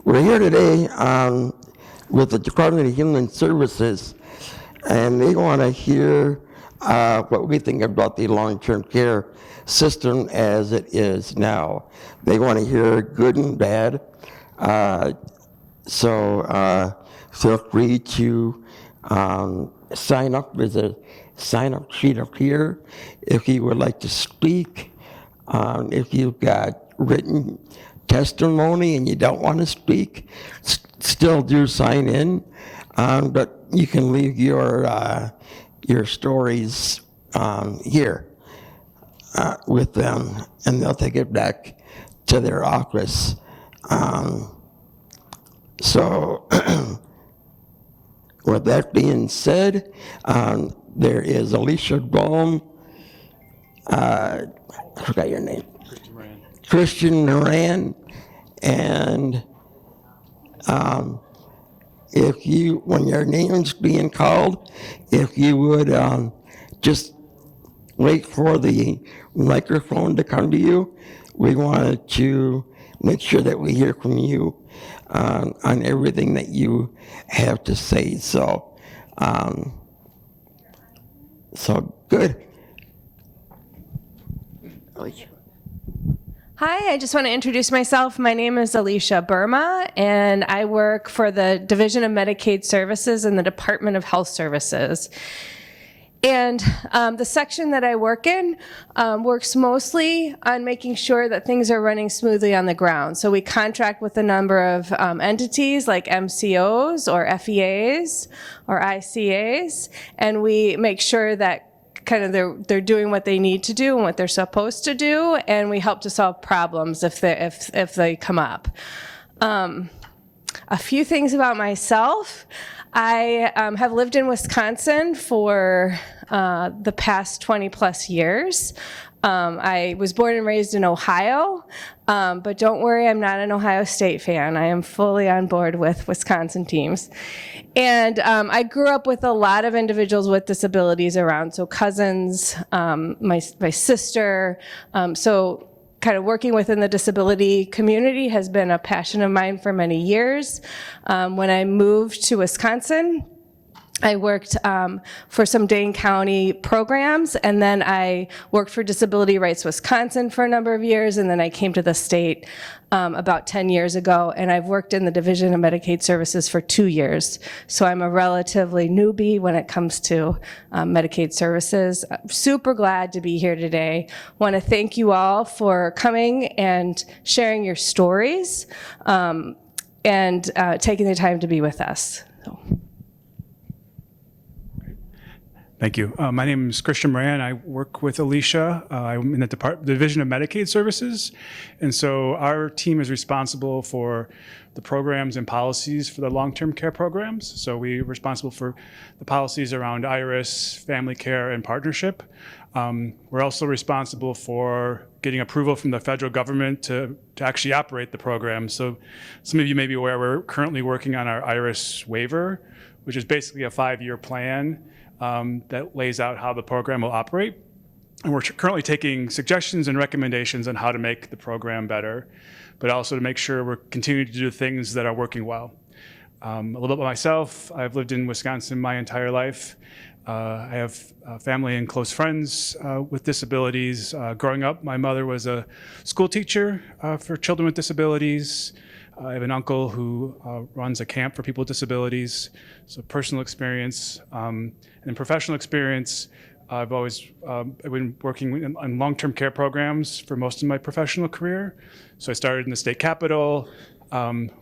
We're here today with the Department of Human Services, and they want to hear what we think about the long-term care system as it is now. They want to hear good and bad. So feel free to sign up. There's a sign-up sheet up here if you would like to speak. If you've got written testimony and you don't want to speak, still do sign in, but you can leave your stories here with them, and they'll take it back to their office. So with that being said, there is Alicia Bohm, I forgot your name. Christian Moran, and if you, when your name's being called, if you would just wait for the microphone to come to you. We wanted to make sure that we hear from you on everything that you have to say. So, so good. Hi, I just want to introduce myself. My name is Alicia Burma, and I work for the Division of Medicaid Services in the Department of Health Services. And the section that I work in works mostly on making sure that things are running smoothly on the ground. So we contract with a number of entities like MCOs or FEAs or ICAs, and we make sure that kind of they're doing what they need to do and what they're supposed to do, and we help to solve problems if they come up. A few things about myself. I have lived in Wisconsin for the past 20 plus years. I was born and raised in Ohio, but don't worry, I'm not an Ohio State fan. I am fully on board with Wisconsin teams. And I grew up with a lot of individuals with disabilities around, so cousins, my sister, so kind of working within the disability community has been a passion of mine for many years. When I moved to Wisconsin, I worked for some Dane County programs, and then I worked for Disability Rights Wisconsin for a number of years, and then I came to the state about 10 years ago, and I've worked in the Division of Medicaid Services for 2 years. So I'm a relatively newbie when it comes to Medicaid services. I'm super glad to be here today. Want to thank you all for coming and sharing your stories and taking the time to be with us. So. Thank you. My name is Christian Moran. I work with Alicia. I'm in the Division of Medicaid Services. And so our team is responsible for the programs and policies for the long-term care programs. So we're responsible for the policies around IRIS, family care, and partnership. We're also responsible for getting approval from the federal government to actually operate the program. So some of you may be aware we're currently working on our IRIS waiver, which is basically a 5-year plan that lays out how the program will operate. And we're currently taking suggestions and recommendations on how to make the program better, but also to make sure we're continuing to do things that are working well. A little bit about myself. I've lived in Wisconsin my entire life. I have family and close friends with disabilities. Growing up, my mother was a school teacher for children with disabilities. I have an uncle who runs a camp for people with disabilities. So personal experience and professional experience. I've always been working on long-term care programs for most of my professional career. So I started in the state capitol,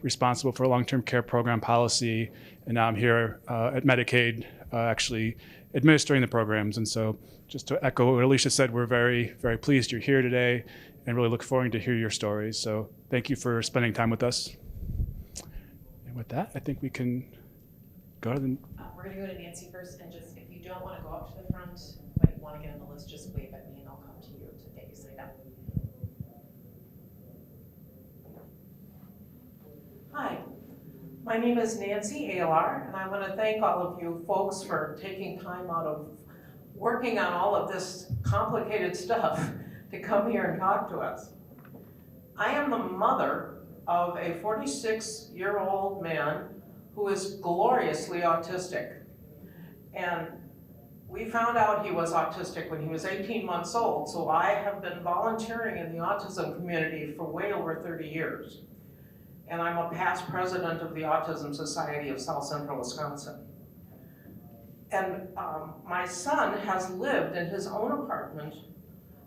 responsible for a long-term care program policy, and now I'm here at Medicaid, actually administering the programs. And so just to echo what Alicia said, we're very, very pleased you're here today and really look forward to hear your stories. So thank you for spending time with us. And with that, I think we can go to the... We're going to go to Nancy first, and just if you don't want to go up to the front, but you want to get on the list, just wave at me and I'll come to you to get you signed up. Hi, my name is Nancy Alar, and I want to thank all of you folks for taking time out of working on all of this complicated stuff to come here and talk to us. I am the mother of a 46-year-old man who is gloriously autistic. And we found out he was autistic when he was 18 months old, so I have been volunteering in the autism community for way over 30 years. And I'm a past president of the Autism Society of South Central Wisconsin. And my son has lived in his own apartment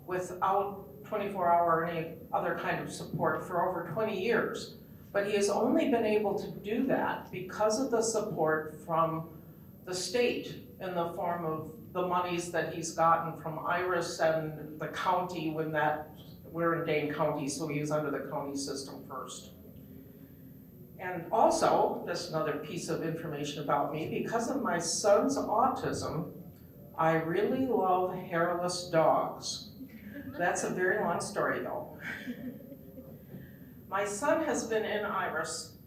without 24-hour or any other kind of support for over 20 years. But he has only been able to do that because of the support from the state in the form of the monies that he's gotten from IRIS and the county when we're in Dane County, so he was under the county system first. And also, just another piece of information about me, because of my son's autism, I really love hairless dogs. That's a very long story though. My son has been in IRIS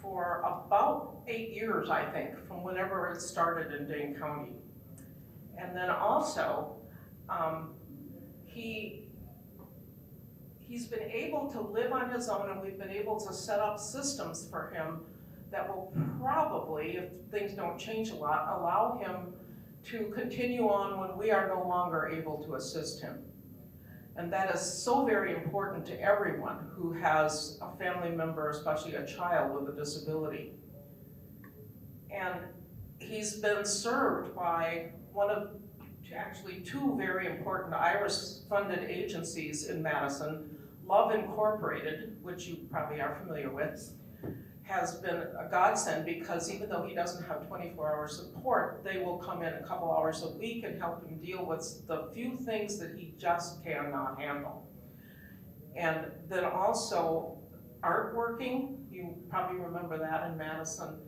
for about 8 years, I think, from whenever it started in Dane County. And then also, he's been able to live on his own, and we've been able to set up systems for him that will probably, if things don't change a lot, allow him to continue on when we are no longer able to assist him. And that is so very important to everyone who has a family member, especially a child with a disability. And he's been served by actually two very important IRIS-funded agencies in Madison. Love Incorporated, which you probably are familiar with, has been a godsend because even though he doesn't have 24-hour support, they will come in a couple hours a week and help him deal with the few things that he just cannot handle. And then also artworking, you probably remember that in Madison.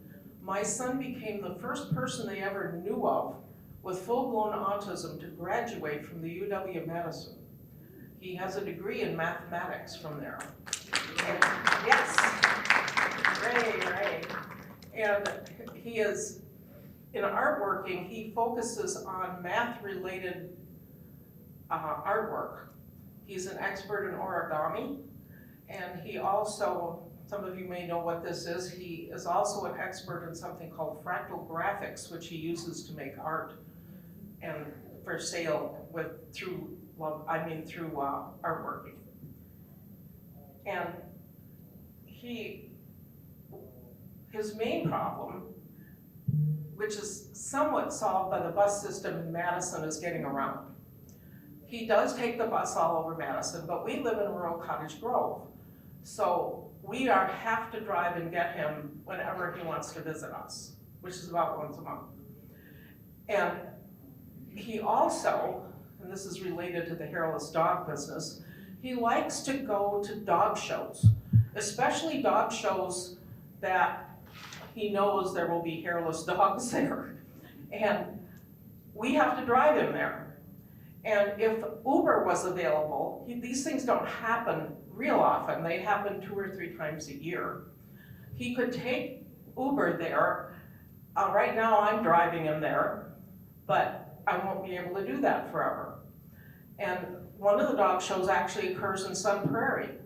My son became the first person they ever knew of with full-blown autism to graduate from the UW-Madison. He has a degree in mathematics from there. And, yes, right. And he is, in artworking, he focuses on math-related artwork. He's an expert in origami, and he also, some of you may know what this is, he is also an expert in something called fractal graphics, which he uses to make art and for sale through artworking. And his main problem, which is somewhat solved by the bus system in Madison, is getting around. He does take the bus all over Madison, but we live in rural Cottage Grove. So we have to drive and get him whenever he wants to visit us, which is about once a month. And he also, and this is related to the hairless dog business, he likes to go to dog shows, especially dog shows that he knows there will be hairless dogs there. And we have to drive him there. And if Uber was available, these things don't happen real often. They happen 2 or 3 times a year. He could take Uber there. Right now I'm driving him there, but I won't be able to do that forever. And one of the dog shows actually occurs in Sun Prairie.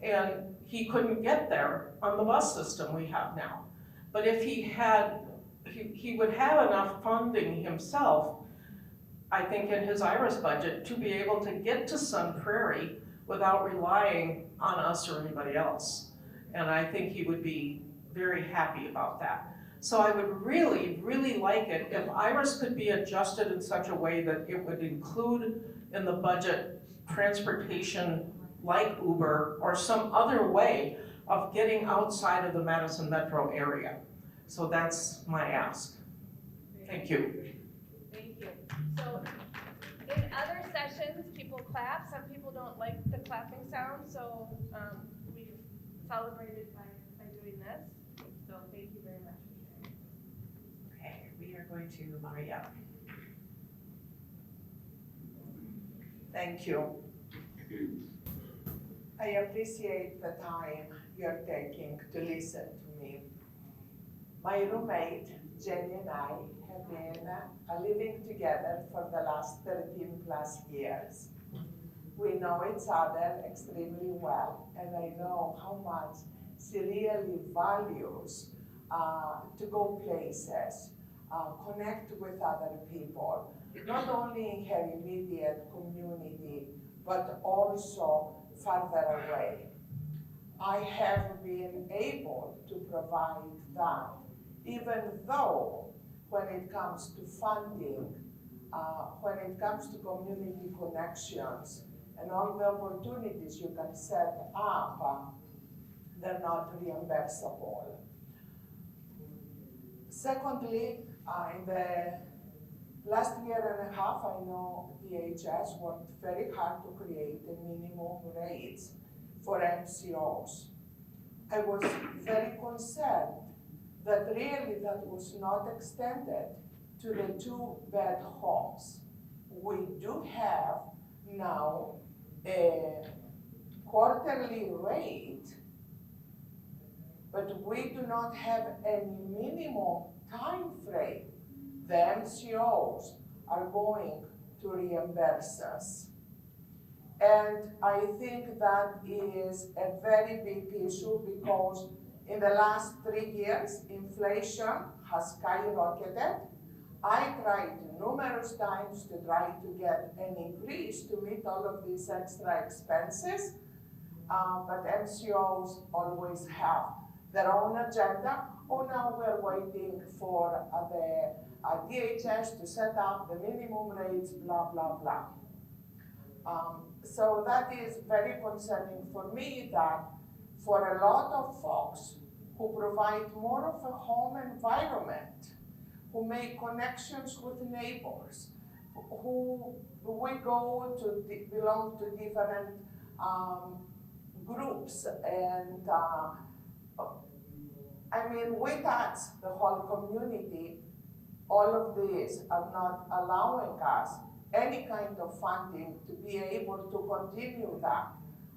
And he couldn't get there on the bus system we have now. But if he would have enough funding himself, I think in his IRIS budget, to be able to get to Sun Prairie without relying on us or anybody else. And I think he would be very happy about that. So I would really, really like it if IRIS could be adjusted in such a way that it would include in the budget transportation like Uber or some other way of getting outside of the Madison metro area. So that's my ask. Thank you. Thank you. So in other sessions, people clap. Some people don't like the clapping sound, so we've celebrated by doing this. So thank you very much. Okay, we are going to Maria. Thank you. I appreciate the time you're taking to listen to me. My roommate, Jenny, and I have been living together for the last 13 plus years. We know each other extremely well, and I know how much she really values to go places, connect with other people, not only in her immediate community, but also farther away. I have been able to provide that, even though when it comes to funding, when it comes to community connections, and all the opportunities you can set up, they're not reimbursable. Secondly, in the last year and a half, I know DHS worked very hard to create the minimum rates for MCOs. I was very concerned that really that was not extended to the 2-bed homes. We do have now a quarterly rate, but we do not have any minimum time frame the MCOs are going to reimburse us. And I think that is a very big issue because in the last 3 years, inflation has skyrocketed. I tried numerous times to try to get an increase to meet all of these extra expenses, but MCOs always have their own agenda. Oh, now we're waiting for the DHS to set up the minimum rates, blah, blah, blah. So that is very concerning for me that for a lot of folks who provide more of a home environment, who make connections with neighbors, who we go to belong to different groups, and I mean, we touch the whole community. All of these are not allowing us any kind of funding to be able to continue that.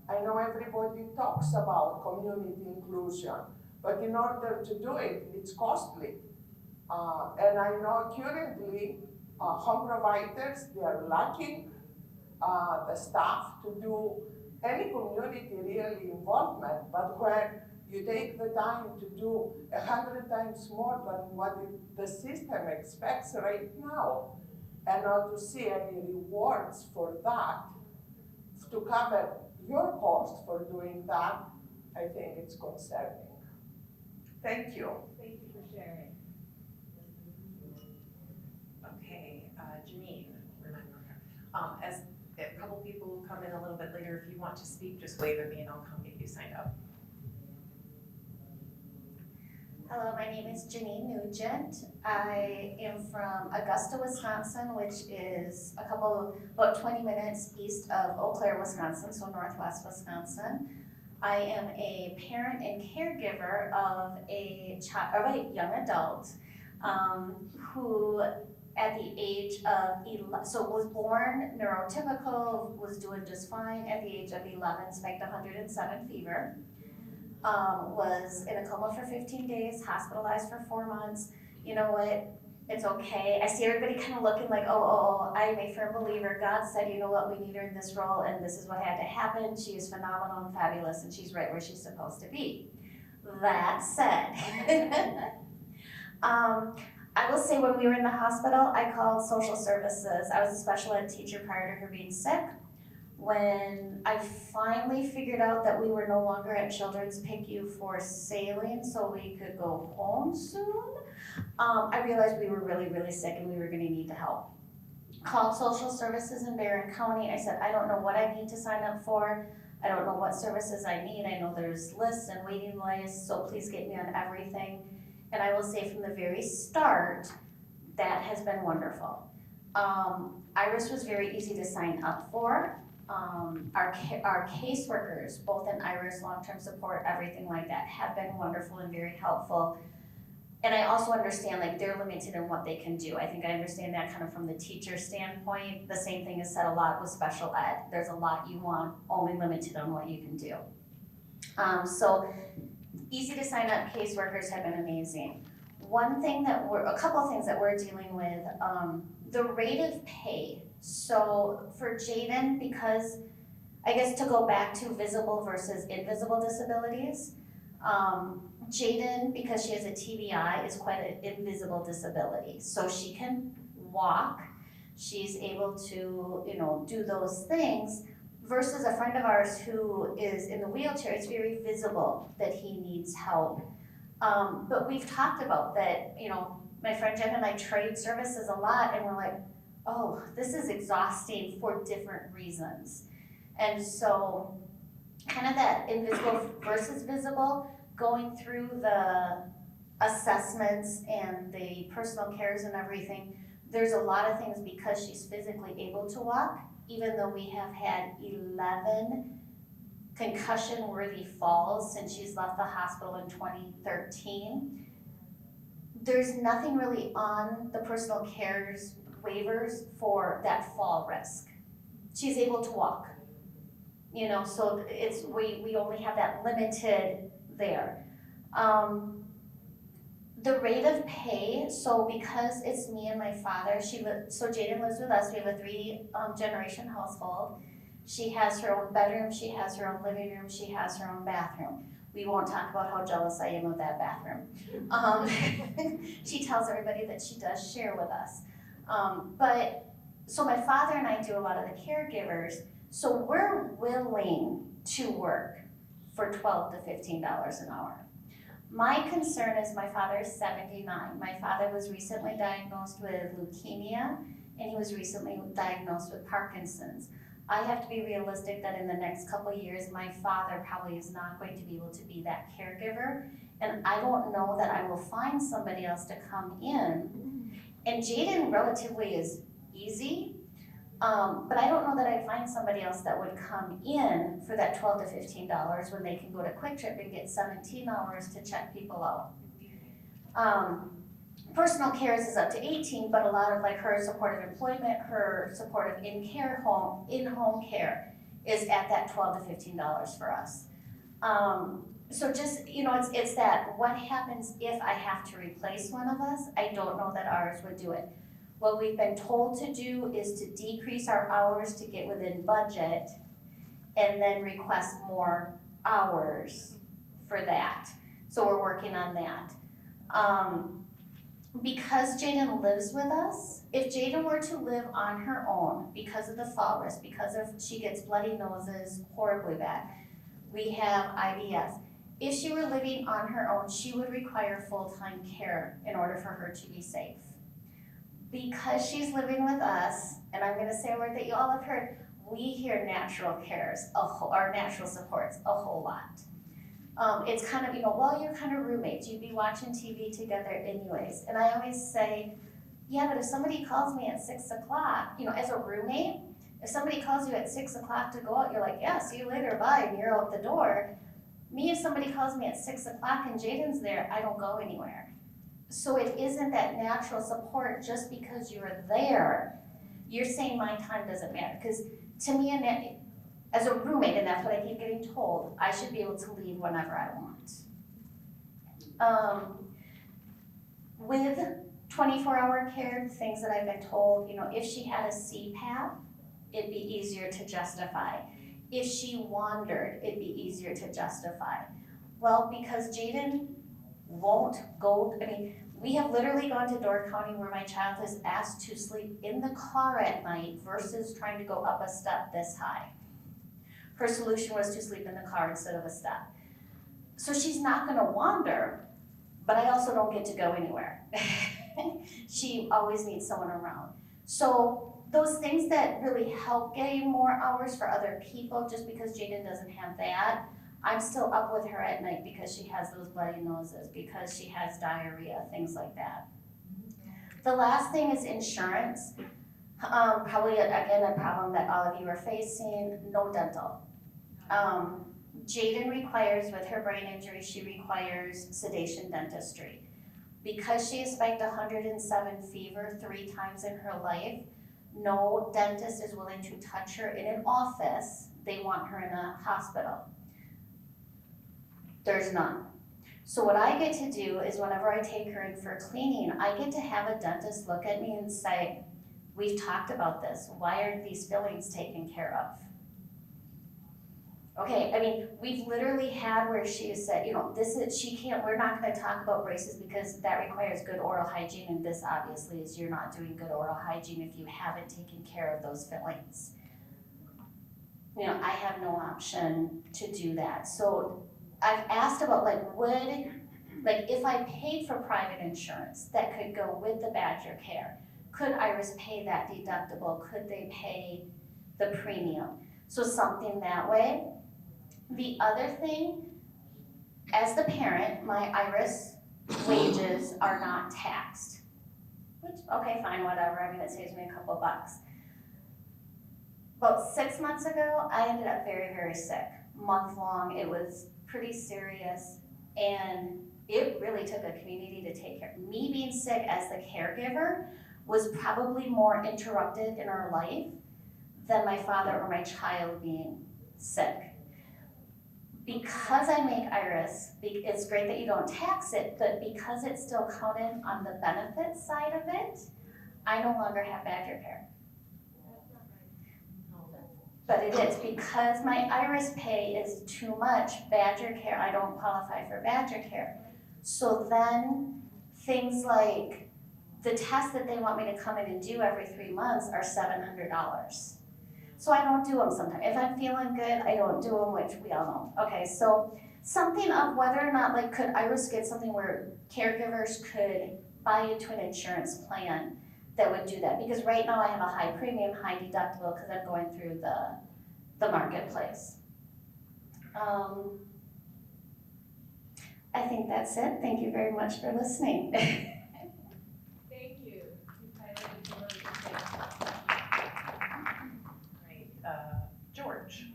I know everybody talks about community inclusion, but in order to do it, it's costly. And I know currently home providers, they are lacking the staff to do any community really involvement, but when you take the time to do 100 times more than what the system expects right now, and not to see any rewards for that, to cover your cost for doing that, I think it's concerning. Thank you. Thank you for sharing. Okay, Janine, remember her. As a couple people will come in a little bit later, if you want to speak, just wave at me and I'll come get you signed up. Hello, my name is Janine Nugent. I am from Augusta, Wisconsin, which is about 20 minutes east of Eau Claire, Wisconsin, so northwest Wisconsin. I am a parent and caregiver of a young adult who at the age of 11, so was born neurotypical, was doing just fine. At the age of 11, spiked 107 fever. Was in a coma for 15 days, hospitalized for 4 months. You know what? It's okay. I see everybody kind of looking like, oh, I am a firm believer. God said, you know what, we need her in this role, and this is what had to happen. She is phenomenal and fabulous, and she's right where she's supposed to be. That said, I will say when we were in the hospital, I called social services. I was a special ed teacher prior to her being sick. When I finally figured out that we were no longer at Children's PICU for sailing so we could go home soon, I realized we were really, really sick and we were gonna need to help. Called social services in Barron County. I said, I don't know what I need to sign up for. I don't know what services I need. I know there's lists and waiting lists, so please get me on everything. And I will say from the very start, that has been wonderful. IRIS was very easy to sign up for. Our caseworkers, both in IRIS, long-term support, everything like that, have been wonderful and very helpful. And I also understand like they're limited in what they can do. I think I understand that kind of from the teacher standpoint. The same thing is said a lot with special ed. There's a lot you want, only limited on what you can do. So easy to sign up caseworkers have been amazing. A couple things that we're dealing with, the rate of pay. So for Jaden, because I guess to go back to visible versus invisible disabilities, Jaden, because she has a TBI, is quite an invisible disability. So she can walk, she's able to, do those things, versus a friend of ours who is in the wheelchair. It's very visible that he needs help. But we've talked about that, my friend Jen and I trade services a lot, and we're like, oh, this is exhausting for different reasons. And so kind of that invisible versus visible, going through the assessments and the personal cares and everything, there's a lot of things because she's physically able to walk, even though we have had 11 concussion-worthy falls since she's left the hospital in 2013. There's nothing really on the personal cares waivers for that fall risk. She's able to walk, so it's, we only have that limited there. The rate of pay, so because it's me and my father, so Jaden lives with us, we have a 3-generation household. She has her own bedroom, she has her own living room, she has her own bathroom. We won't talk about how jealous I am of that bathroom. She tells everybody that she does share with us. So my father and I do a lot of the caregivers, so we're willing to work for $12 to $15 an hour. My concern is my father is 79. My father was recently diagnosed with leukemia, and he was recently diagnosed with Parkinson's. I have to be realistic that in the next couple of years, my father probably is not going to be able to be that caregiver, and I don't know that I will find somebody else to come in. And Jaden relatively is easy, but I don't know that I'd find somebody else that would come in for that $12 to $15 when they can go to Quick Trip and get 17 hours to check people out. Personal cares is up to 18, but a lot of like her supportive employment, her supportive in-home care is at that $12 to $15 for us. So just, it's that what happens if I have to replace one of us? I don't know that ours would do it. What we've been told to do is to decrease our hours to get within budget and then request more hours for that. So we're working on that. Because Jaden lives with us, if Jaden were to live on her own because of the fall risk, because of she gets bloody noses horribly bad, we have IBS. If she were living on her own, she would require full-time care in order for her to be safe. Because she's living with us, and I'm gonna say a word that you all have heard, we hear natural cares, or natural supports a whole lot. It's kind of, well, you're kind of roommates, you'd be watching TV together anyways. And I always say, yeah, but if somebody calls me at 6 o'clock, as a roommate, if somebody calls you at 6 o'clock to go out, you're like, yeah, see you later, bye, and you're out the door. Me, if somebody calls me at 6 o'clock and Jaden's there, I don't go anywhere. So it isn't that natural support just because you're there. You're saying my time doesn't matter. Because to me, as a roommate, and that's what I keep getting told, I should be able to leave whenever I want. With 24-hour care, things that I've been told, if she had a CPAP, it'd be easier to justify. If she wandered, it'd be easier to justify. Well, because Jaden won't go, we have literally gone to Door County where my child is asked to sleep in the car at night versus trying to go up a step this high. Her solution was to sleep in the car instead of a step. So she's not gonna wander, but I also don't get to go anywhere. She always needs someone around. So those things that really help getting more hours for other people, just because Jaden doesn't have that, I'm still up with her at night because she has those bloody noses, because she has diarrhea, things like that. The last thing is insurance. Probably, again, a problem that all of you are facing, no dental. Jaden requires, with her brain injury, she requires sedation dentistry. Because she has spiked 107 fever 3 times in her life, no dentist is willing to touch her in an office. They want her in a hospital. There's none. So what I get to do is whenever I take her in for cleaning, I get to have a dentist look at me and say, we've talked about this. Why aren't these fillings taken care of? Okay, I mean, we've literally had where she has said, you know, we're not gonna talk about braces because that requires good oral hygiene, and this obviously is you're not doing good oral hygiene if you haven't taken care of those fillings. You know, I have no option to do that. So I've asked about if I paid for private insurance that could go with the Badger Care, could Iris pay that deductible? Could they pay the premium? So something that way. The other thing, as the parent, my Iris wages are not taxed. Which, okay, fine, whatever, I mean, it saves me a couple bucks. About 6 months ago, I ended up very, very sick, month long. It was pretty serious, and it really took a community to take care. Me being sick as the caregiver was probably more interrupted in our life than my father or my child being sick. Because I make Iris, it's great that you don't tax it, but because it's still counted on the benefit side of it, I no longer have Badger Care. But it is, because my Iris pay is too much, Badger Care, I don't qualify for Badger Care. So then, things like the tests that they want me to come in and do every 3 months are $700. So I don't do them sometimes. If I'm feeling good, I don't do them, which we all know. Okay, so something of whether or not, like, could Iris get something where caregivers could buy into an insurance plan that would do that? Because right now I have a high premium, high deductible because I'm going through the marketplace. I think that's it. Thank you very much for listening. Thank you. Great. George.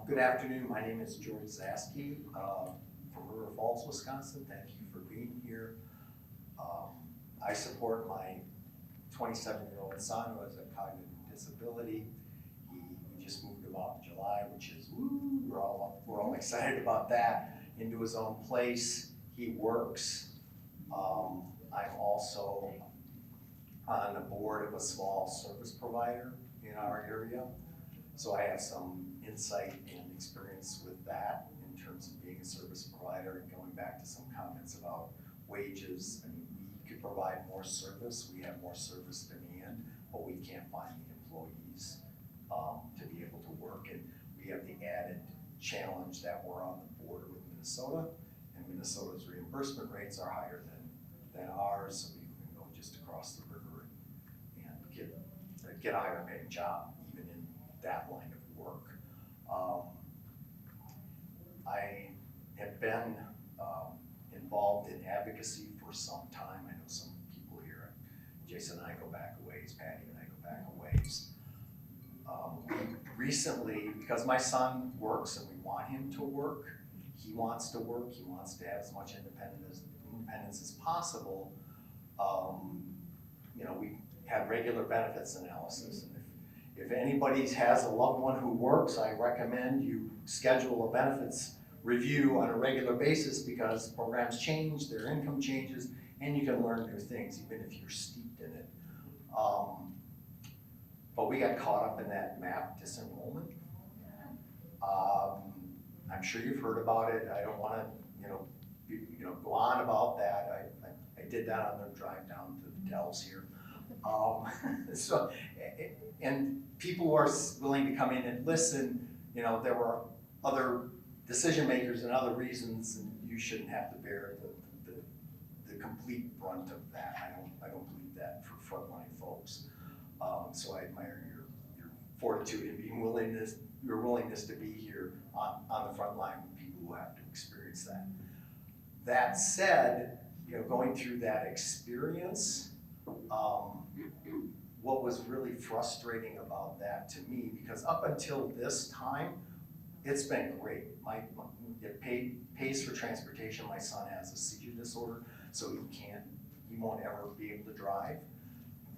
Good afternoon. My name is George Zaski from River Falls, Wisconsin. Thank you for being here. I support my 27-year-old son who has a cognitive disability. We just moved him out in July, which is woo, we're all excited about that. Into his own place. He works. I'm also on the board of a small service provider in our area. So I have some insight and experience with that in terms of being a service provider and going back to some comments about wages. I mean, we could provide more service. We have more service demand, but we can't find the employees to be able to work. And we have the added challenge that we're on the border with Minnesota, and Minnesota's reimbursement rates are higher than ours, so we can go just across the river and get a higher paying job, even in that line of work. I have been involved in advocacy for some time. I know some people here, Jason and I go back a ways, Patty and I go back a ways. Recently, because my son works and we want him to work, he wants to work, he wants to have as much independence as possible. We have regular benefits analysis. And if anybody has a loved one who works, I recommend you schedule a benefits review on a regular basis because programs change, their income changes, and you can learn new things even if you're steeped in it. But we got caught up in that MAP disenrollment. I'm sure you've heard about it. I don't want to, go on about that. I did that on the drive down to the Dells here. And people who are willing to come in and listen, there were other decision makers and other reasons, and you shouldn't have to bear the complete brunt of that. I don't believe that for frontline folks. So I admire your fortitude and your willingness to be here on the front line with people who have to experience that. That said, going through that experience, what was really frustrating about that to me, because up until this time, it's been great. It pays for transportation. My son has a seizure disorder, so he won't ever be able to drive.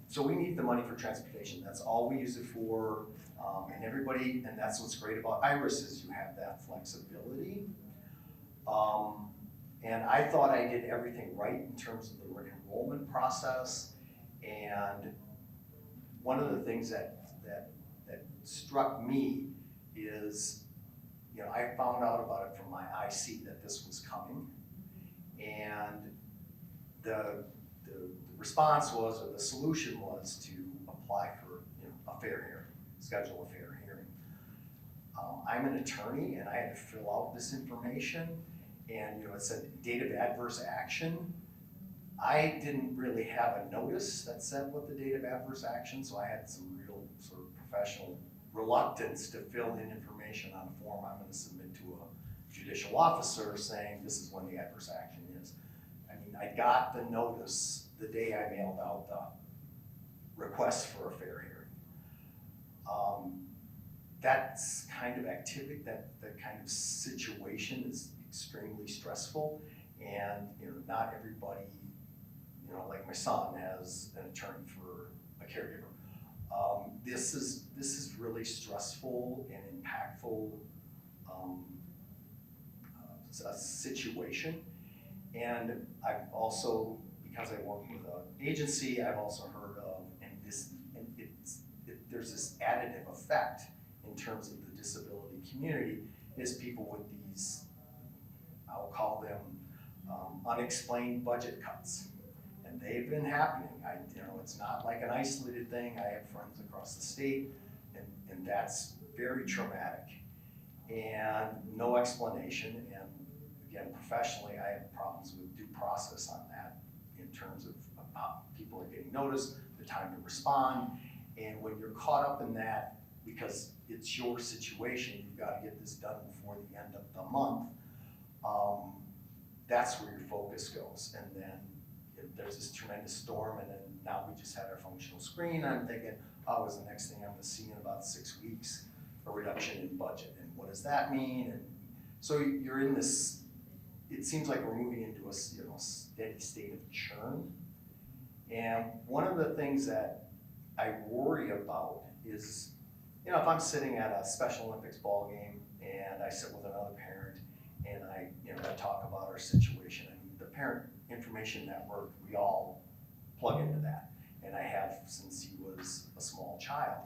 So we need the money for transportation. That's all we use it for. And that's what's great about Iris is you have that flexibility. And I thought I did everything right in terms of the enrollment process. And one of the things that struck me is, I found out about it from my IC that this was coming. And the response was, or the solution was to apply for, a fair hearing, schedule a fair hearing. I'm an attorney and I had to fill out this information, and it said date of adverse action. I didn't really have a notice that said what the date of adverse action, so I had some real sort of professional reluctance to fill in information on a form I'm gonna submit to a judicial officer saying this is when the adverse action is. I mean, I got the notice the day I mailed out the request for a fair hearing. That's kind of activity, that kind of situation is extremely stressful, and not everybody, like my son has an attorney for a caregiver. This is really stressful and impactful a situation. And I've also, because I work with an agency, I've also heard of, there's this additive effect in terms of the disability community, is people with these, I'll call them unexplained budget cuts. And they've been happening. It's not like an isolated thing. I have friends across the state, and that's very traumatic. And no explanation. And again, professionally, I have problems with due process on that in terms of how people are getting noticed, the time to respond. And when you're caught up in that, because it's your situation, you've got to get this done before the end of the month, that's where your focus goes. And then there's this tremendous storm, and then now we just had our functional screen. I'm thinking, oh, is the next thing I'm gonna see in about 6 weeks a reduction in budget, and what does that mean? And so you're in this, it seems like we're moving into a steady state of churn. And one of the things that I worry about is, if I'm sitting at a Special Olympics ball game and I sit with another parent and I talk about our situation, and the Parent Information Network, we all plug into that, and I have since he was a small child.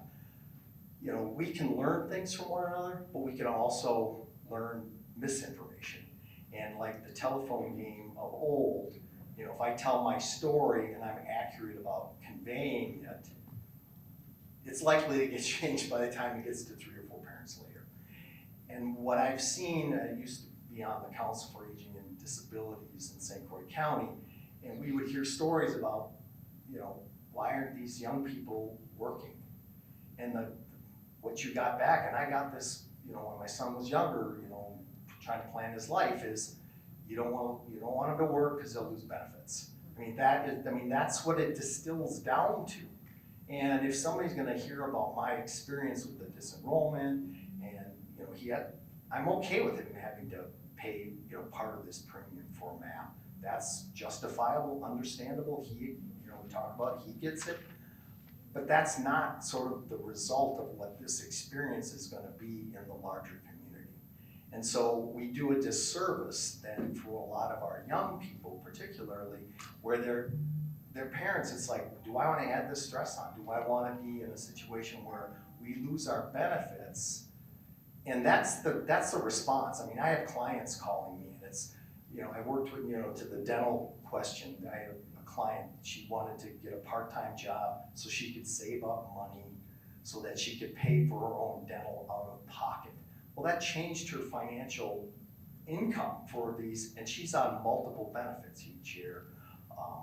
We can learn things from one another, but we can also learn misinformation. And like the telephone game of old, if I tell my story and I'm accurate about conveying it, it's likely to get changed by the time it gets to 3 or 4 parents later. And what I've seen, I used to be on the Council for Aging and Disabilities in St. Croix County, and we would hear stories about, why aren't these young people working? And what you got back, and I got this, when my son was younger, trying to plan his life, is you don't want him to work because he'll lose benefits. That's what it distills down to. And if somebody's going to hear about my experience with the disenrollment, and I'm okay with him having to pay part of this premium for MAP. That's justifiable, understandable. We talk about he gets it, but that's not sort of the result of what this experience is going to be in the larger community. And so we do a disservice then for a lot of our young people, particularly, where their parents, it's like, do I want to add this stress on? Do I want to be in a situation where we lose our benefits? And that's the response. I have clients calling me, and it's, I worked with, to the dental question. I had a client, she wanted to get a part-time job so she could save up money so that she could pay for her own dental out of pocket. Well, that changed her financial income for these, and she's on multiple benefits each year,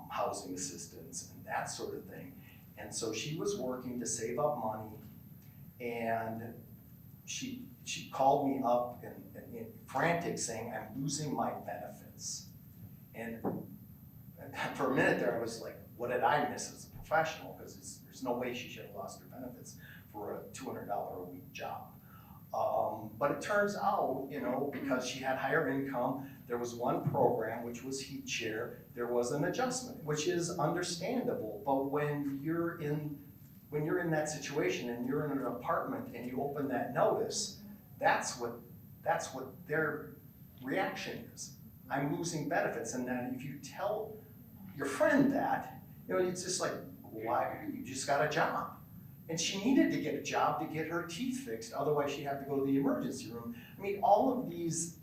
housing assistance and that sort of thing. And so she was working to save up money, and she called me up and frantic, saying, I'm losing my benefits. And for a minute there, I was like, what did I miss as a professional? Because there's no way she should have lost her benefits for a $200 a week job. But it turns out, because she had higher income, there was one program, which was Heat Share, there was an adjustment, which is understandable. But when you're in that situation and you're in an apartment and you open that notice, that's what their reaction is. I'm losing benefits. And then if you tell your friend that, it's just like, why? You just got a job. And she needed to get a job to get her teeth fixed, otherwise she had to go to the emergency room. I mean, all of these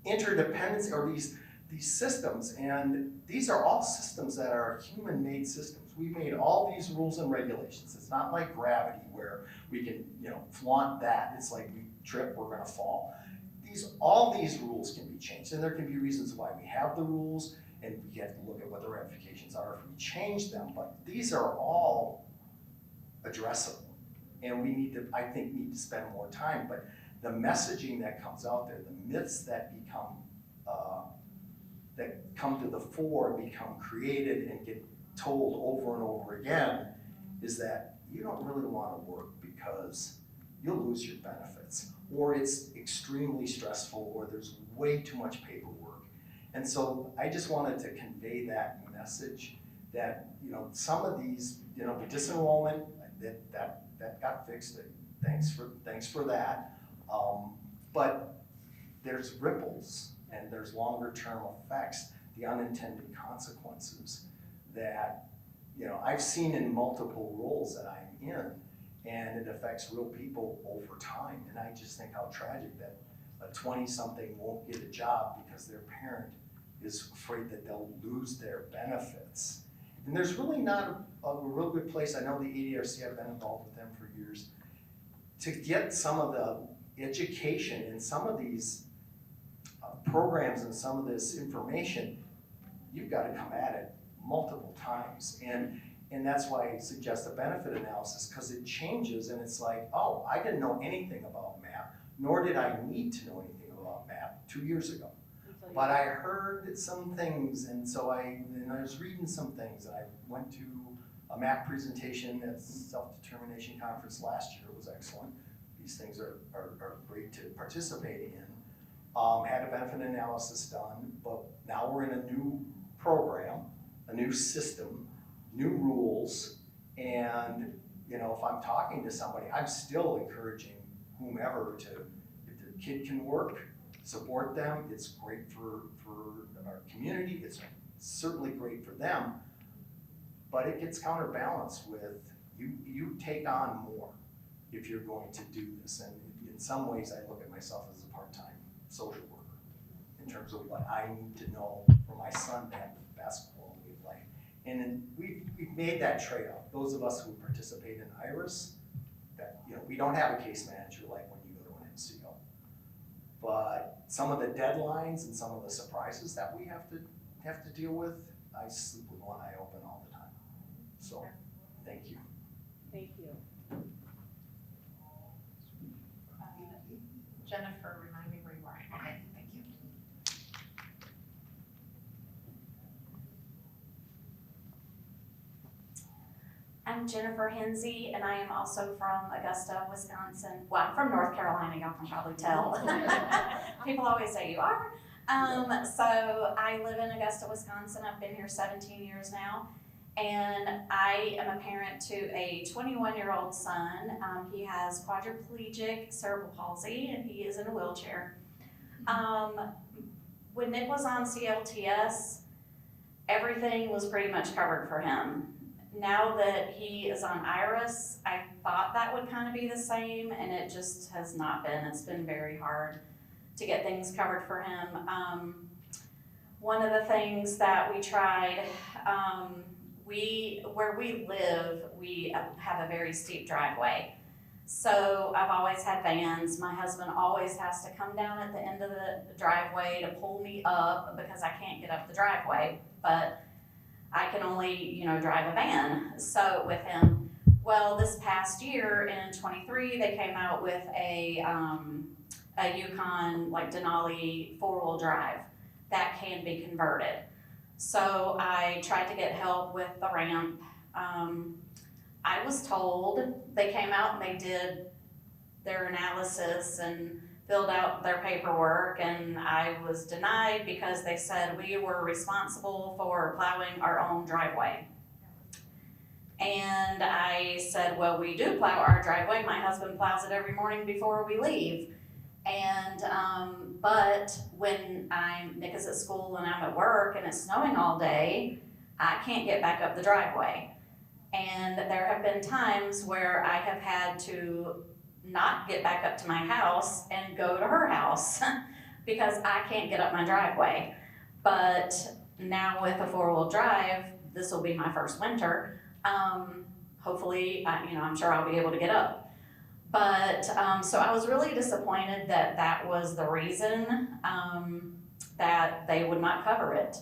interdependence, or these systems, and these are all systems that are human-made systems. We made all these rules and regulations. It's not like gravity where we can, flaunt that. It's like we trip, we're gonna fall. All these rules can be changed, and there can be reasons why we have the rules, and we have to look at what the ramifications are if we change them, but these are all addressable. And we need to, I think, spend more time, but the messaging that comes out there, the myths that come to the fore, become created and get told over and over again, is that you don't really wanna work because you'll lose your benefits, or it's extremely stressful, or there's way too much paperwork. And so I just wanted to convey that message that, some of these, the disenrollment, that got fixed. Thanks for that. But there's ripples and there's longer term effects, the unintended consequences that, I've seen in multiple roles that I'm in, and it affects real people over time. And I just think how tragic that a 20-something won't get a job because their parent is afraid that they'll lose their benefits. And there's really not a real good place, I know the ADRC, I've been involved with them for years, to get some of the education and some of these programs and some of this information. You've got to come at it multiple times. And that's why I suggest a benefit analysis, because it changes and it's like, oh, I didn't know anything about MAP, nor did I need to know anything about MAP 2 years ago. But I heard some things, and so I was reading some things, and I went to a MAP presentation at Self-Determination Conference last year. It was excellent. These things are great to participate in. Had a benefit analysis done, but now we're in a new program, a new system, new rules, and if I'm talking to somebody, I'm still encouraging whomever to, if their kid can work, support them. It's great for our community. It's certainly great for them, but it gets counterbalanced with you take on more if you're going to do this. And in some ways, I look at myself as a part-time social worker in terms of what I need to know for my son to have the best quality of life. And then we've made that trade-off. Those of us who participate in IRIS, that we don't have a case manager like when you go to an MCO. But some of the deadlines and some of the surprises that we have to deal with, I sleep with one eye open all the time. So, thank you. Thank you. Jennifer, remind me where you are. Okay, thank you. I'm Jennifer Hensey, and I am also from Augusta, Wisconsin. Well, I'm from North Carolina, y'all can probably tell. People always say you are. So I live in Augusta, Wisconsin. I've been here 17 years now. And I am a parent to a 21-year-old son. He has quadriplegic cerebral palsy, and he is in a wheelchair. When Nick was on CLTS, everything was pretty much covered for him. Now that he is on IRIS, I thought that would kind of be the same, and it just has not been. It's been very hard to get things covered for him. One of the things that we tried, where we live, we have a very steep driveway. So I've always had vans. My husband always has to come down at the end of the driveway to pull me up because I can't get up the driveway, but I can only, drive a van. So with him, well, this past year in 23, they came out with a Yukon, like Denali 4-wheel drive that can be converted. So I tried to get help with the ramp. I was told, they came out and they did their analysis and filled out their paperwork, and I was denied because they said we were responsible for plowing our own driveway. And I said, well, we do plow our driveway. My husband plows it every morning before we leave. And, but when Nick is at school and I'm at work and it's snowing all day, I can't get back up the driveway. And there have been times where I have had to not get back up to my house and go to her house because I can't get up my driveway. But now with a 4-wheel drive, this will be my first winter. Hopefully, I'm sure I'll be able to get up. But, so I was really disappointed that that was the reason that they would not cover it.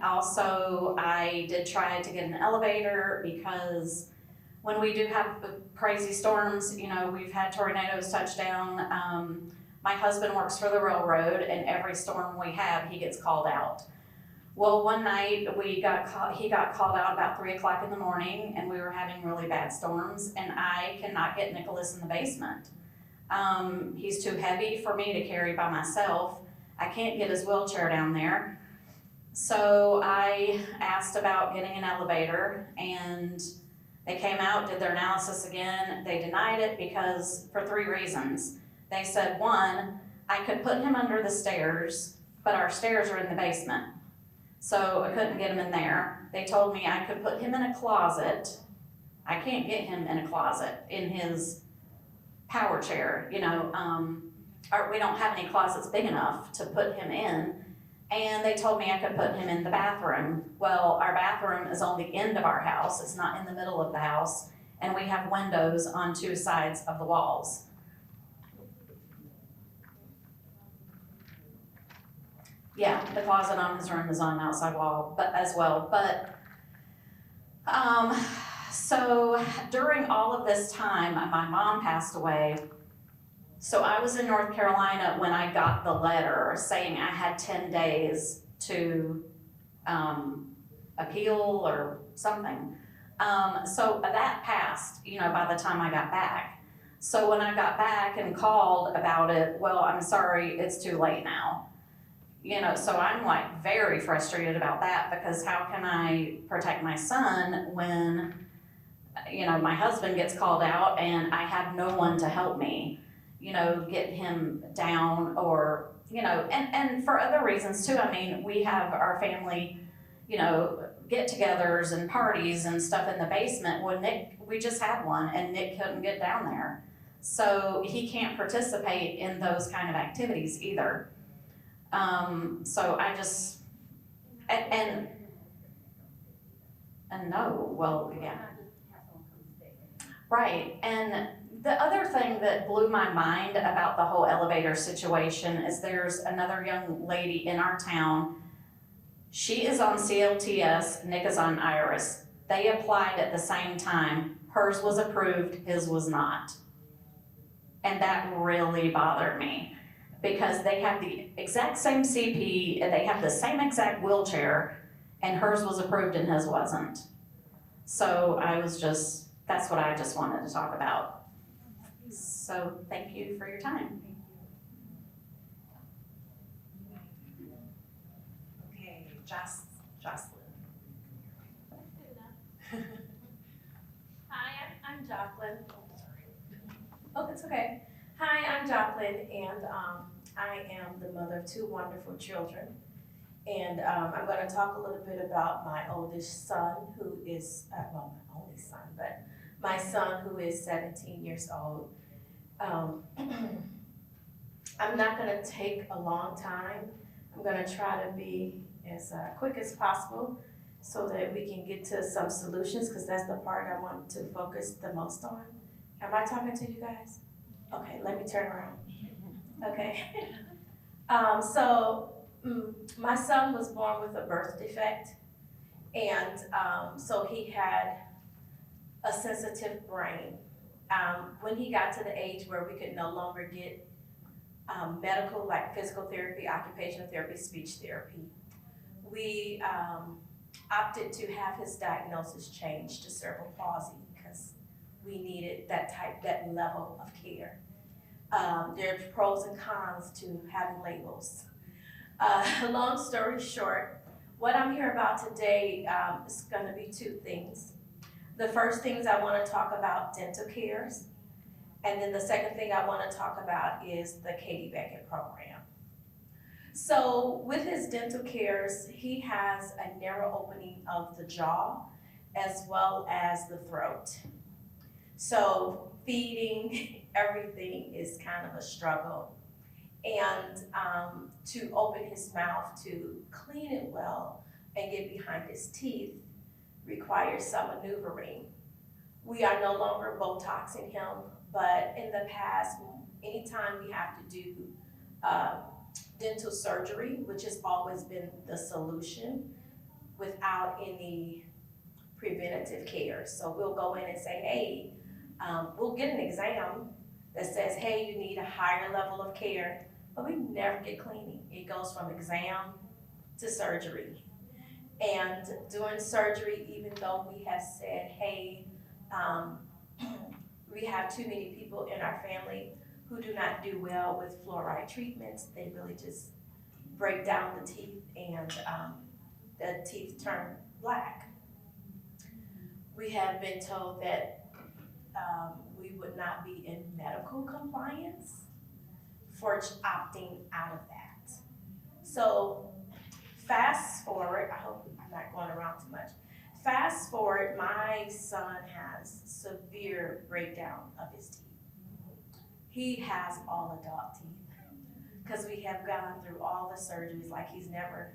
Also, I did try to get an elevator because when we do have crazy storms, we've had tornadoes touch down. My husband works for the railroad, and every storm we have, he gets called out. Well, one night he got called out about 3 o'clock in the morning, and we were having really bad storms, and I cannot get Nicholas in the basement. He's too heavy for me to carry by myself. I can't get his wheelchair down there. So I asked about getting an elevator, and they came out, did their analysis again. They denied it because for 3 reasons. They said, 1, I could put him under the stairs, but our stairs are in the basement. So I couldn't get him in there. They told me I could put him in a closet. I can't get him in a closet in his power chair, or we don't have any closets big enough to put him in. And they told me I could put him in the bathroom. Well, our bathroom is on the end of our house. It's not in the middle of the house. And we have windows on 2 sides of the walls. Yeah, the closet on his room is on an outside wall, but as well. But, so during all of this time, my mom passed away. So I was in North Carolina when I got the letter saying I had 10 days to appeal or something. So that passed, by the time I got back. So when I got back and called about it, well, I'm sorry, it's too late now. So I'm like very frustrated about that because how can I protect my son when, my husband gets called out and I have no one to help me, get him down or, and for other reasons too. I mean, we have our family, get-togethers and parties and stuff in the basement. Well, we just had one and Nick couldn't get down there. So he can't participate in those kind of activities either. So I just, and no, well, yeah. Right, and the other thing that blew my mind about the whole elevator situation is there's another young lady in our town. She is on CLTS, Nick is on IRIS. They applied at the same time. Hers was approved, his was not. And that really bothered me. Because they have the exact same CP, and they have the same exact wheelchair, and hers was approved and his wasn't. So that's what I just wanted to talk about. So thank you for your time. Okay, Jocelyn. Hi, I'm Jocelyn. Oh, it's okay. Hi, I'm Jocelyn, and I am the mother of 2 wonderful children. And I'm going to talk a little bit about my oldest son, who is, well, my only son, but my son who is 17 years old. I'm not going to take a long time. I'm going to try to be as quick as possible so that we can get to some solutions, because that's the part I want to focus the most on. Am I talking to you guys? Okay, let me turn around. Okay. My son was born with a birth defect, and so he had a sensitive brain. When he got to the age where we could no longer get medical, like physical therapy, occupational therapy, speech therapy, we opted to have his diagnosis changed to cerebral palsy because we needed that level of care. There are pros and cons to having labels. Long story short, what I'm here about today is going to be 2 things. The first things I want to talk about dental cares, and then the second thing I want to talk about is the Katie Beckett program. So with his dental cares, he has a narrow opening of the jaw, as well as the throat. So feeding, everything is kind of a struggle. And to open his mouth to clean it well and get behind his teeth requires some maneuvering. We are no longer Botoxing him, but in the past, anytime we have to do dental surgery, which has always been the solution without any preventative care. So we'll go in and say, hey, we'll get an exam that says, hey, you need a higher level of care, but we never get cleaning. It goes from exam to surgery. And during surgery, even though we have said, hey, we have too many people in our family who do not do well with fluoride treatments, they really just break down the teeth and the teeth turn black. We have been told that we would not be in medical compliance for opting out of that. So fast forward, I hope I'm not going around too much. Fast forward, my son has severe breakdown of his teeth. He has all adult teeth because we have gone through all the surgeries like he's never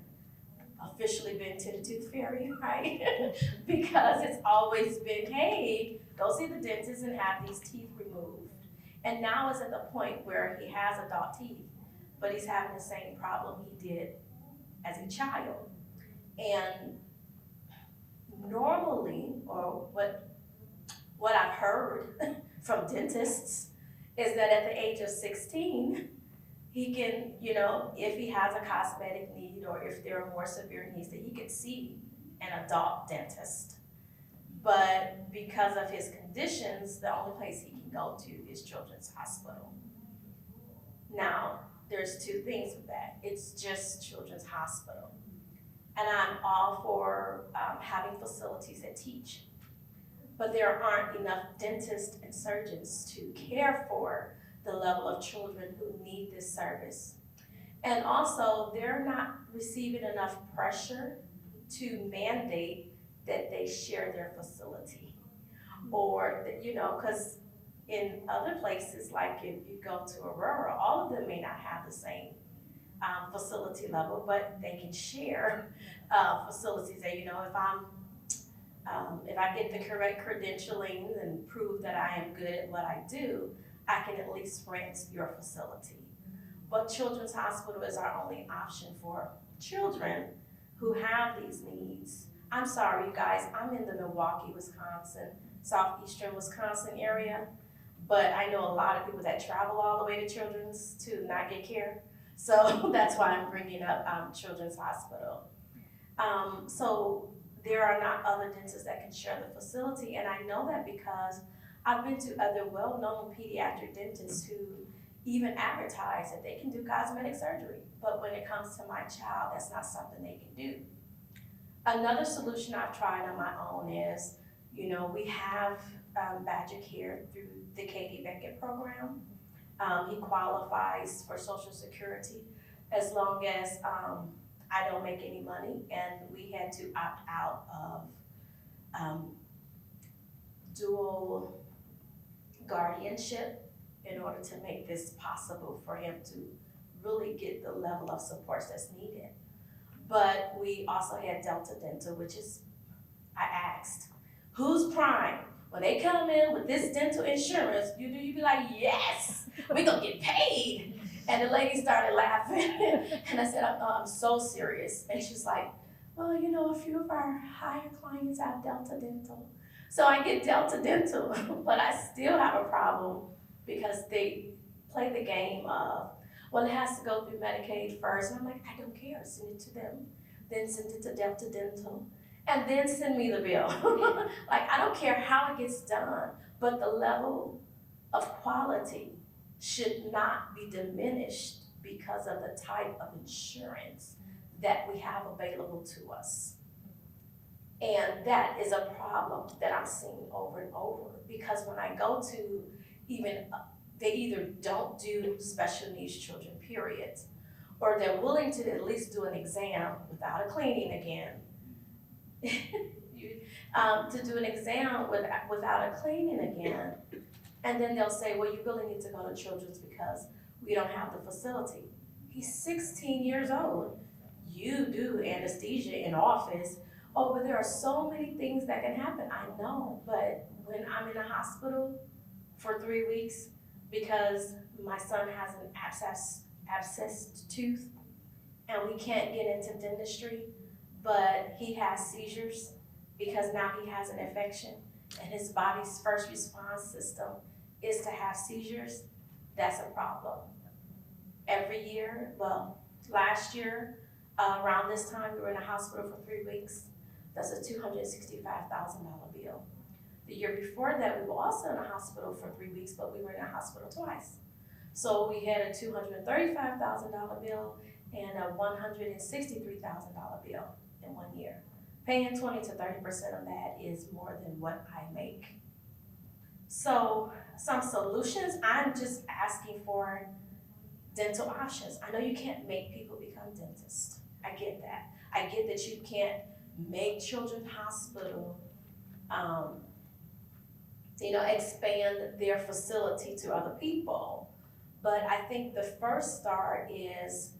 officially been to the tooth fairy, right? Because it's always been, hey, go see the dentist and have these teeth removed. And now it's at the point where he has adult teeth, but he's having the same problem he did as a child. And normally, or what I've heard from dentists is that at the age of 16, he can, you know, if he has a cosmetic need or if there are more severe needs, that he could see an adult dentist. But because of his conditions, the only place he can go to is Children's Hospital. Now, there's two things with that. It's just Children's Hospital. And I'm all for having facilities that teach. But there aren't enough dentists and surgeons to care for the level of children who need this service. And also, they're not receiving enough pressure to mandate that they share their facility. Or, you know, because in other places, like if you go to Aurora, all of them may not have the same facility level, but they can share facilities. That, you know, if I get the correct credentialing and prove that I am good at what I do, I can at least rent your facility. But Children's Hospital is our only option for children who have these needs. I'm sorry, you guys, I'm in the Milwaukee, Wisconsin, southeastern Wisconsin area, but I know a lot of people that travel all the way to Children's to not get care. So that's why I'm bringing up Children's Hospital. So there are not other dentists that can share the facility, and I know that because I've been to other well-known pediatric dentists who even advertise that they can do cosmetic surgery, but when it comes to my child, that's not something they can do. Another solution I've tried on my own is, you know, we have Badger Care through the Katie Beckett program. He qualifies for Social Security as long as I don't make any money, and we had to opt out of dual guardianship in order to make this possible for him to really get the level of supports that's needed. But we also had Delta Dental, which is, I asked, who's prime? When they come in with this dental insurance, you be like, yes, we gonna get paid. And the lady started laughing. And I said, I'm so serious. And she's like, well, you know, a few of our higher clients have Delta Dental. So I get Delta Dental, but I still have a problem because they play the game of, well, it has to go through Medicaid first. And I'm like, I don't care, send it to them. Then send it to Delta Dental. And then send me the bill. Like, I don't care how it gets done, but the level of quality should not be diminished because of the type of insurance that we have available to us. And that is a problem that I'm seeing over and over, because when I go to even, they either don't do special needs children, period, or they're willing to at least do an exam without a cleaning again. to do an exam without a cleaning again. And then they'll say, well, you really need to go to Children's because we don't have the facility. He's 16 years old. You do anesthesia in office. Oh, but there are so many things that can happen. I know, but when I'm in a hospital for 3 weeks because my son has an abscessed tooth and we can't get into dentistry, but he has seizures because now he has an infection and his body's first response system is to have seizures, that's a problem. Every year, well, last year, around this time, we were in a hospital for 3 weeks. That's a $265,000 bill. The year before that, we were also in a hospital for 3 weeks, but we were in a hospital twice. So we had a $235,000 bill and a $163,000 bill in 1 year. Paying 20 to 30% of that is more than what I make. So some solutions, I'm just asking for dental options. I know you can't make people become dentists. I get that. I get that you can't make Children's Hospital, expand their facility to other people. But I think the first start is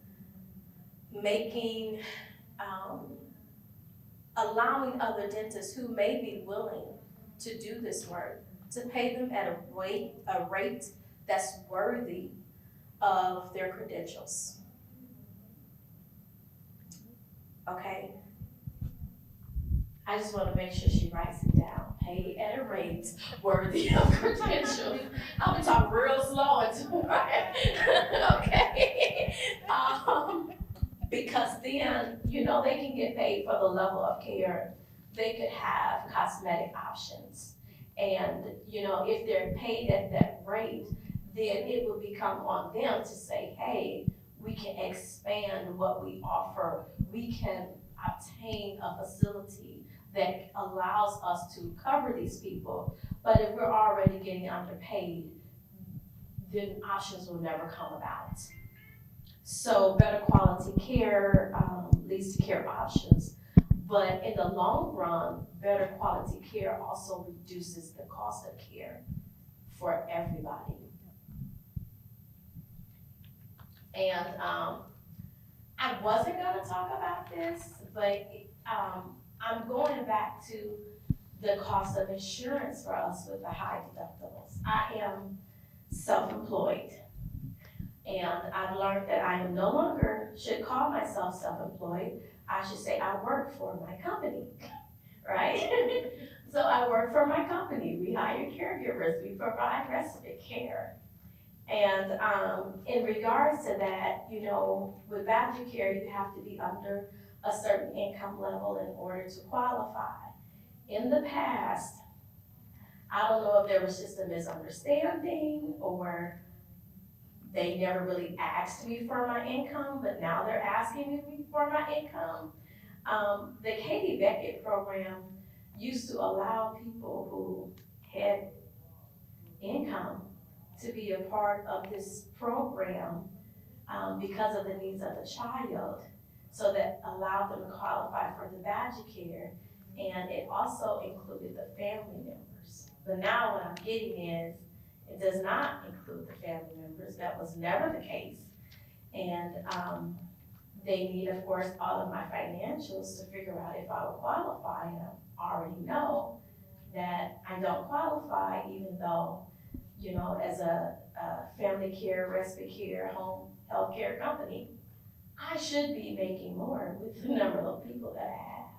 making, allowing other dentists who may be willing to do this work to pay them at a rate that's worthy of their credentials. Okay? I just want to make sure she writes it down. Pay at a rate worthy of credentials. I'm gonna talk real slow until okay. Because then, they can get paid for the level of care. They could have cosmetic options. And, if they're paid at that rate, then it will become on them to say, hey, we can expand what we offer. We can obtain a facility that allows us to cover these people. But if we're already getting underpaid, then options will never come about. So better quality care leads to care options. But in the long run, better quality care also reduces the cost of care for everybody. And I wasn't gonna talk about this, but I'm going back to the cost of insurance for us with the high deductibles. I am self-employed. And I've learned that I am no longer should call myself self-employed. I should say I work for my company, right? So I work for my company. We hire caregivers. We provide respite care. And in regards to that, with Badger Care, you have to be under a certain income level in order to qualify. In the past, I don't know if there was just a misunderstanding or they never really asked me for my income, but now they're asking me for my income. The Katie Beckett program used to allow people who had income to be a part of this program because of the needs of the child, so that allowed them to qualify for the Badger Care, and it also included the family members. But now what I'm getting is, it does not include the family members. That was never the case. And they need, of course, all of my financials to figure out if I will qualify. And I already know that I don't qualify, even though, as a family care, respite care, home health care company, I should be making more with the number of people that I have.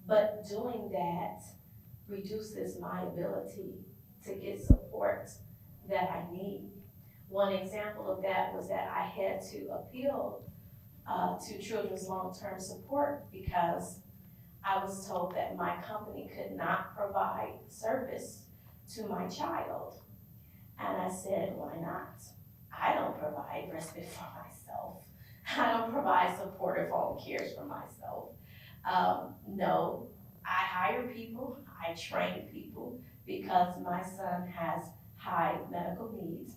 But doing that reduces my ability to get support that I need. One example of that was that I had to appeal to Children's Long-Term Support because I was told that my company could not provide service to my child. And I said, why not? I don't provide respite for myself. I don't provide supportive home cares for myself. No, I hire people, I train people because my son has high medical needs,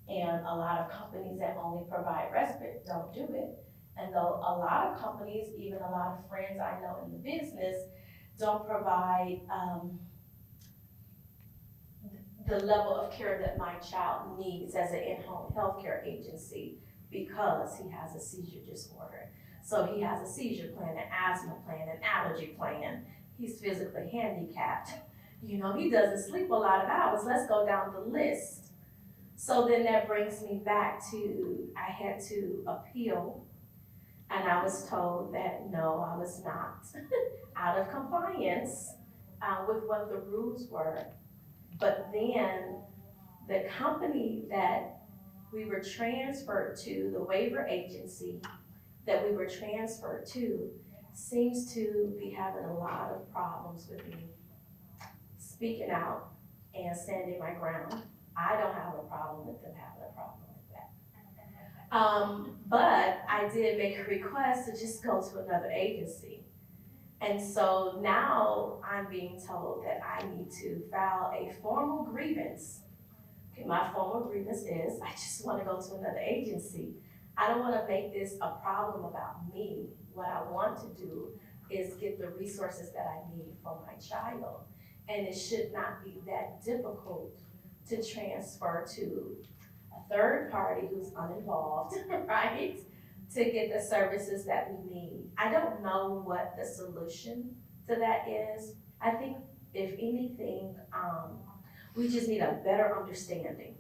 and a lot of companies that only provide respite don't do it. And though a lot of companies, even a lot of friends I know in the business, don't provide the level of care that my child needs as an in-home healthcare agency because he has a seizure disorder. So he has a seizure plan, an asthma plan, an allergy plan. He's physically handicapped. You know, he doesn't sleep a lot of hours. Let's go down the list. So then that brings me back to, I had to appeal, and I was told that no, I was not out of compliance with what the rules were. But then the company that we were transferred to, the waiver agency that we were transferred to, seems to be having a lot of problems with me speaking out and standing my ground. I don't have a problem with them having a problem with that. But I did make a request to just go to another agency. And so now I'm being told that I need to file a formal grievance. Okay, my formal grievance is, I just want to go to another agency. I don't want to make this a problem about me. What I want to do is get the resources that I need for my child. And it should not be that difficult to transfer to a third party who's uninvolved, right? To get the services that we need. I don't know what the solution to that is. I think if anything, we just need a better understanding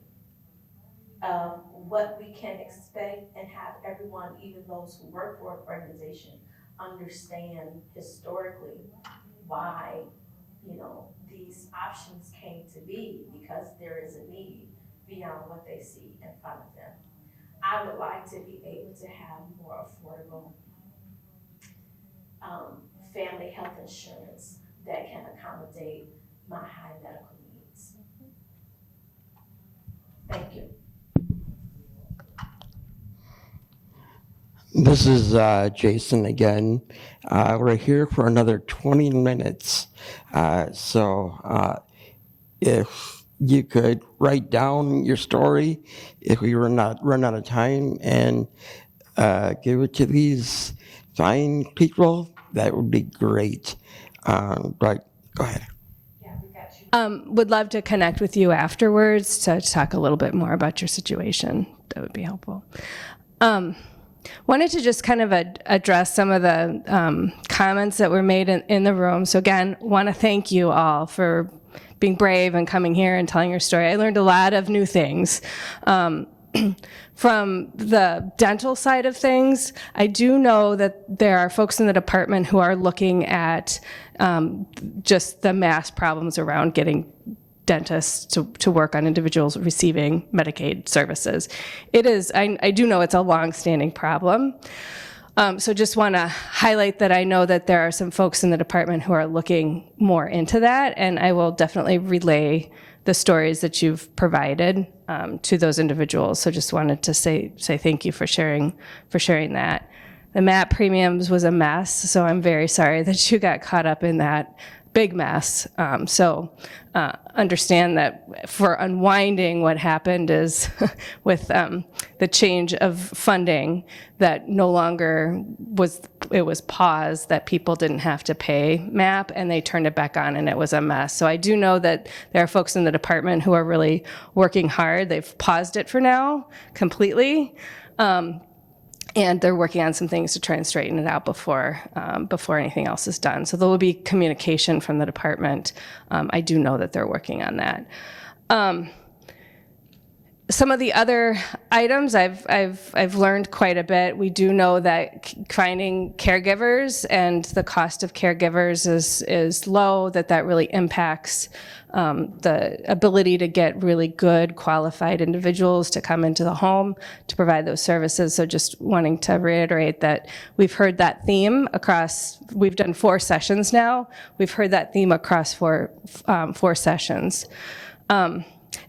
of what we can expect and have everyone, even those who work for an organization, understand historically why, you know, these options came to be, because there is a need beyond what they see in front of them. I would like to be able to have more affordable family health insurance that can accommodate my high medical needs. Thank you. This is Jason again. We're here for another 20 minutes. So if you could write down your story, if we run out of time, and give it to these fine people, that would be great. But go ahead. Would love to connect with you afterwards to talk a little bit more about your situation. That would be helpful. Wanted to just kind of address some of the comments that were made in the room. So again, want to thank you all for being brave and coming here and telling your story. I learned a lot of new things. From the dental side of things, I do know that there are folks in the department who are looking at just the mass problems around getting dentists to work on individuals receiving Medicaid services. It is, I do know it's a long-standing problem. So just want to highlight that I know that there are some folks in the department who are looking more into that, and I will definitely relay the stories that you've provided to those individuals. So just wanted to say thank you for sharing that. The MAP premiums was a mess, so I'm very sorry that you got caught up in that big mess. Understand that for unwinding, what happened is with the change of funding, that no longer was paused, that people didn't have to pay MAP, and they turned it back on, and it was a mess. So I do know that there are folks in the department who are really working hard. They've paused it for now completely. And they're working on some things to try and straighten it out before anything else is done. So there will be communication from the department. I do know that they're working on that. Some of the other items I've learned quite a bit. We do know that finding caregivers and the cost of caregivers is low, that really impacts the ability to get really good qualified individuals to come into the home to provide those services. So just wanting to reiterate that we've heard that theme across, we've done 4 sessions now. We've heard that theme across four sessions.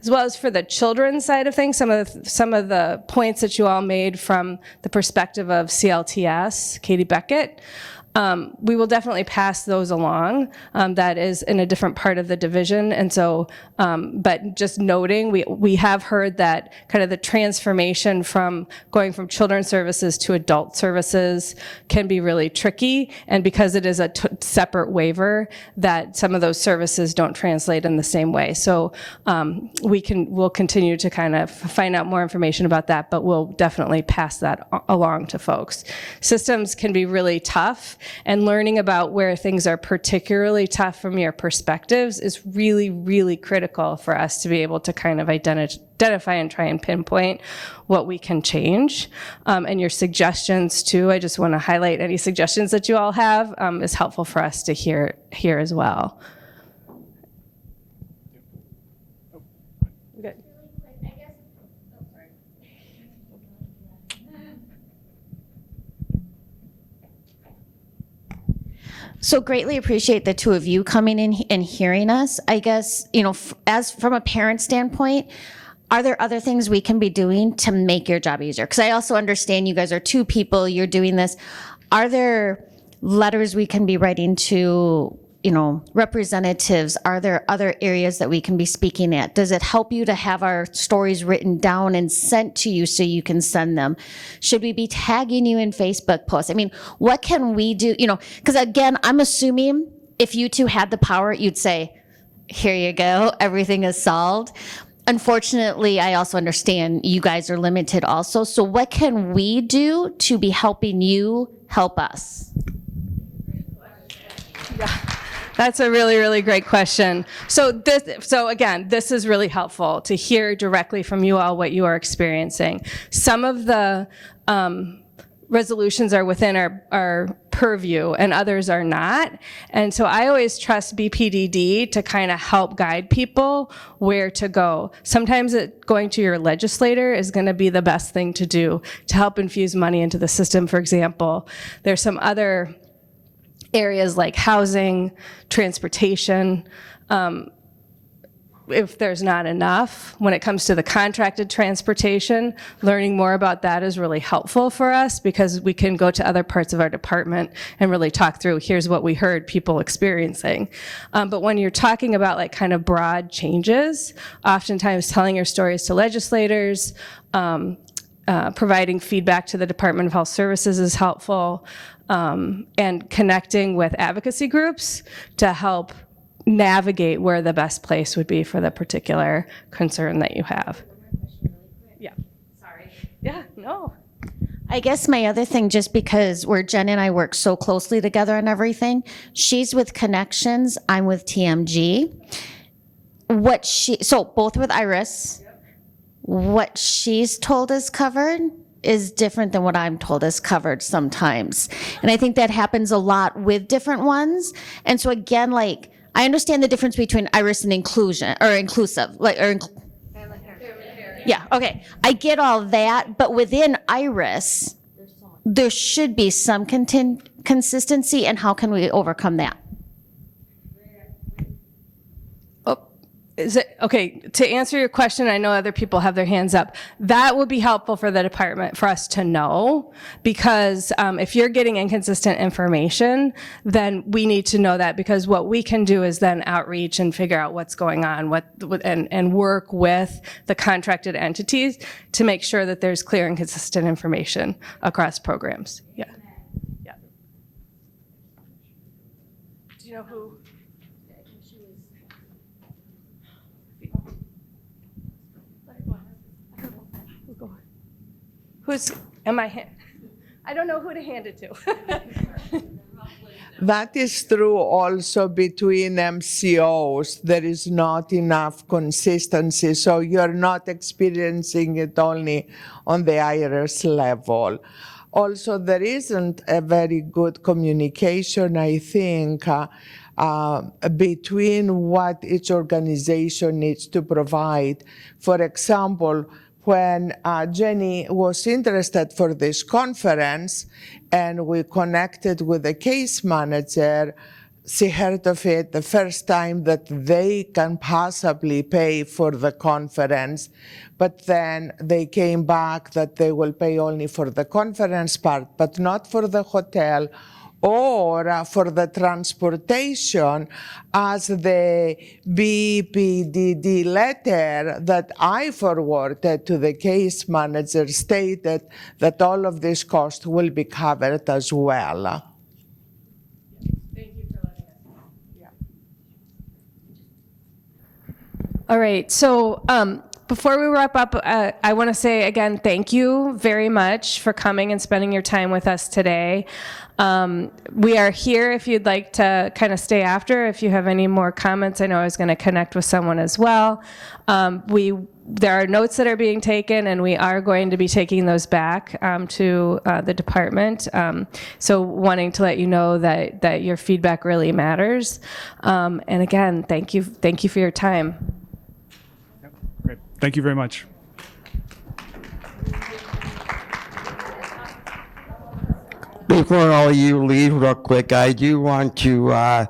As well as for the children's side of things, some of the points that you all made from the perspective of CLTS, Katie Beckett, we will definitely pass those along. That is in a different part of the division. And so, but just noting, we have heard that kind of the transformation from going from children's services to adult services can be really tricky. And because it is a separate waiver, that some of those services don't translate in the same way. So we'll continue to kind of find out more information about that, but we'll definitely pass that along to folks. Systems can be really tough, and learning about where things are particularly tough from your perspectives is really, really critical for us to be able to kind of identify and try and pinpoint what we can change. And your suggestions too, I just want to highlight any suggestions that you all have is helpful for us to hear as well. Good. So greatly appreciate the two of you coming in and hearing us. I guess, as from a parent standpoint, are there other things we can be doing to make your job easier? Because I also understand you guys are two people, you're doing this. Are there letters we can be writing to, representatives? Are there other areas that we can be speaking at? Does it help you to have our stories written down and sent to you so you can send them? Should we be tagging you in Facebook posts? I mean, what can we do? Because again, I'm assuming if you two had the power, you'd say, here you go, everything is solved. Unfortunately, I also understand you guys are limited also. So what can we do to be helping you help us? Yeah. That's a really, really great question. So again, this is really helpful to hear directly from you all what you are experiencing. Some of the resolutions are within our purview and others are not. And so I always trust BPDD to kind of help guide people where to go. Sometimes going to your legislator is going to be the best thing to do to help infuse money into the system, for example. There's some other areas like housing, transportation, if there's not enough. When it comes to the contracted transportation, learning more about that is really helpful for us because we can go to other parts of our department and really talk through, here's what we heard people experiencing. But when you're talking about like kind of broad changes, oftentimes telling your stories to legislators, providing feedback to the Department of Health Services is helpful, and connecting with advocacy groups to help navigate where the best place would be for the particular concern that you have. Yeah. Sorry. Yeah, no. I guess my other thing, just because Jen and I work so closely together on everything, she's with Connections, I'm with TMG. So both with Iris, what she's told is covered is different than what I'm told is covered sometimes. And I think that happens a lot with different ones. And so again, like, I understand the difference between Iris and inclusive, yeah, okay. I get all that, but within Iris, there should be some consistency, and how can we overcome that? Is it okay to answer your question? I know other people have their hands up. That would be helpful for the department for us to know, because if you're getting inconsistent information, then we need to know that, because what we can do is then outreach and figure out what's going on, and work with the contracted entities to make sure that there's clear and consistent information across programs. Yeah. Yeah. Do you know who? I don't know who to hand it to. That is true also between MCOs. There is not enough consistency, so you're not experiencing it only on the IRS level. Also, there isn't a very good communication, I think, between what each organization needs to provide. For example, when Jenny was interested for this conference and we connected with the case manager, she heard of it the first time that they can possibly pay for the conference, but then they came back that they will pay only for the conference part, but not for the hotel or for the transportation, as the BPDD letter that I forwarded to the case manager stated that all of this cost will be covered as well. Thank you for letting us. All right, so before we wrap up, I want to say again, thank you very much for coming and spending your time with us today. We are here if you'd like to kind of stay after, if you have any more comments. I know I was going to connect with someone as well. There are notes that are being taken, and we are going to be taking those back to the department. So wanting to let you know that your feedback really matters. And again, thank you for your time. Great. Thank you very much. Before all you leave real quick, I do want to